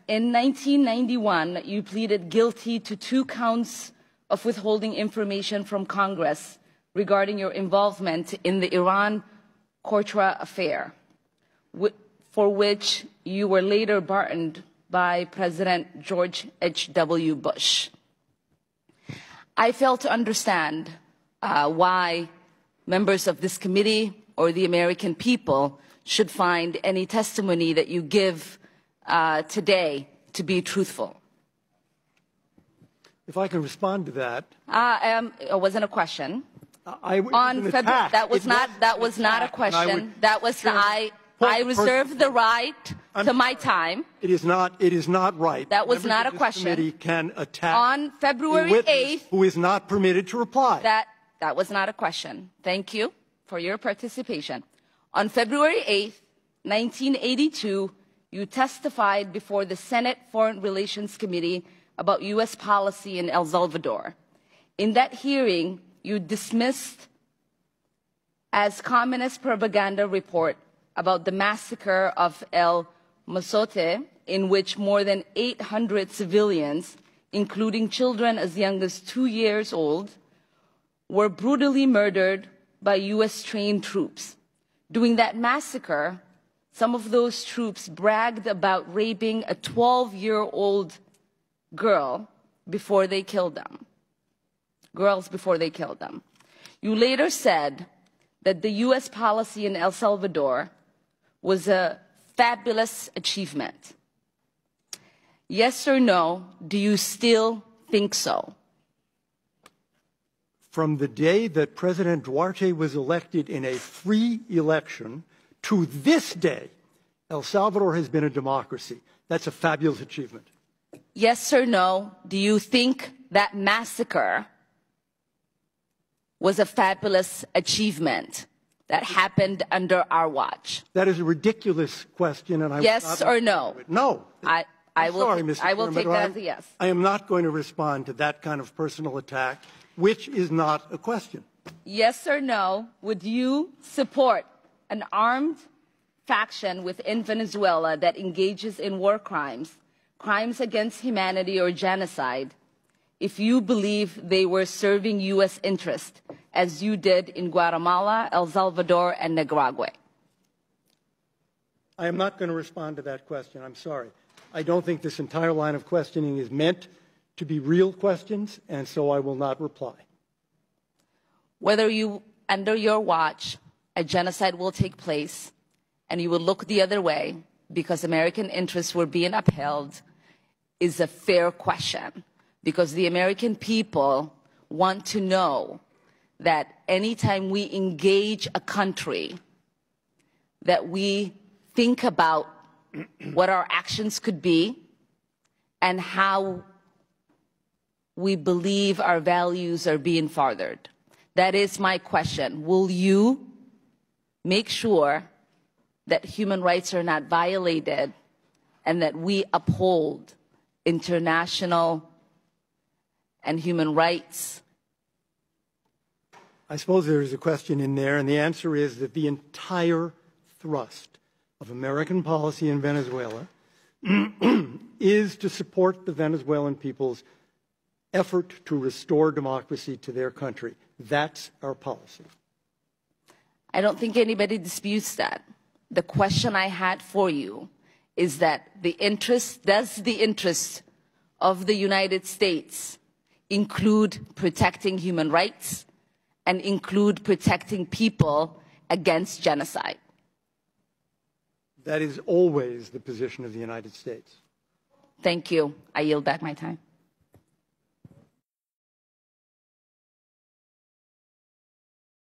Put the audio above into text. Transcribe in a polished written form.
in 1991, you pleaded guilty to 2 counts of withholding information from Congress regarding your involvement in the Iran-Contra affair, for which you were later pardoned by President George H.W. Bush. I fail to understand why members of this committee or the American people should find any testimony that you give today to be truthful. If I can respond to that. It wasn't a question. That was not a question. I reserve the right to my time. It is not right. That was not a question. Committee can attack on February 8th, who is not permitted to reply. That was not a question. Thank you for your participation. On February 8th, 1982, you testified before the Senate Foreign Relations Committee about U.S. policy in El Salvador. In that hearing, you dismissed as communist propaganda report about the massacre of El Mozote, in which more than 800 civilians, including children as young as 2 years old, were brutally murdered by U.S.-trained troops. During that massacre, some of those troops bragged about raping a 12-year-old girl before they killed them. Girls before they killed them. You later said that the U.S. policy in El Salvador was a fabulous achievement. Yes or no, do you still think so? From the day that President Duarte was elected in a free election to this day, El Salvador has been a democracy. That's a fabulous achievement. Yes or no, do you think that massacre was a fabulous achievement that happened under our watch? That is a ridiculous question, and I yes or no? No. I will Chairman, take that as a yes. I am not going to respond to that kind of personal attack, which is not a question. Yes or no, would you support an armed faction within Venezuela that engages in war crimes, crimes against humanity or genocide, if you believe they were serving U.S. interest, as you did in Guatemala, El Salvador, and Nicaragua? I am not going to respond to that question. I'm sorry. I don't think this entire line of questioning is meant to be real questions, and so I will not reply. Whether under your watch, a genocide will take place, and you will look the other way because American interests were being upheld, is a fair question. Because the American people want to know that anytime we engage a country, that we think about what our actions could be and how we believe our values are being furthered. That is my question. Will you make sure that human rights are not violated and that we uphold international and human rights? I suppose there is a question in there, and the answer is that the entire thrust of American policy in Venezuela is to support the Venezuelan people's effort to restore democracy to their country. That's our policy. I don't think anybody disputes that. The question I had for you is that does the interest of the United States include protecting human rights and include protecting people against genocide? That is always the position of the United States. Thank you. I yield back my time.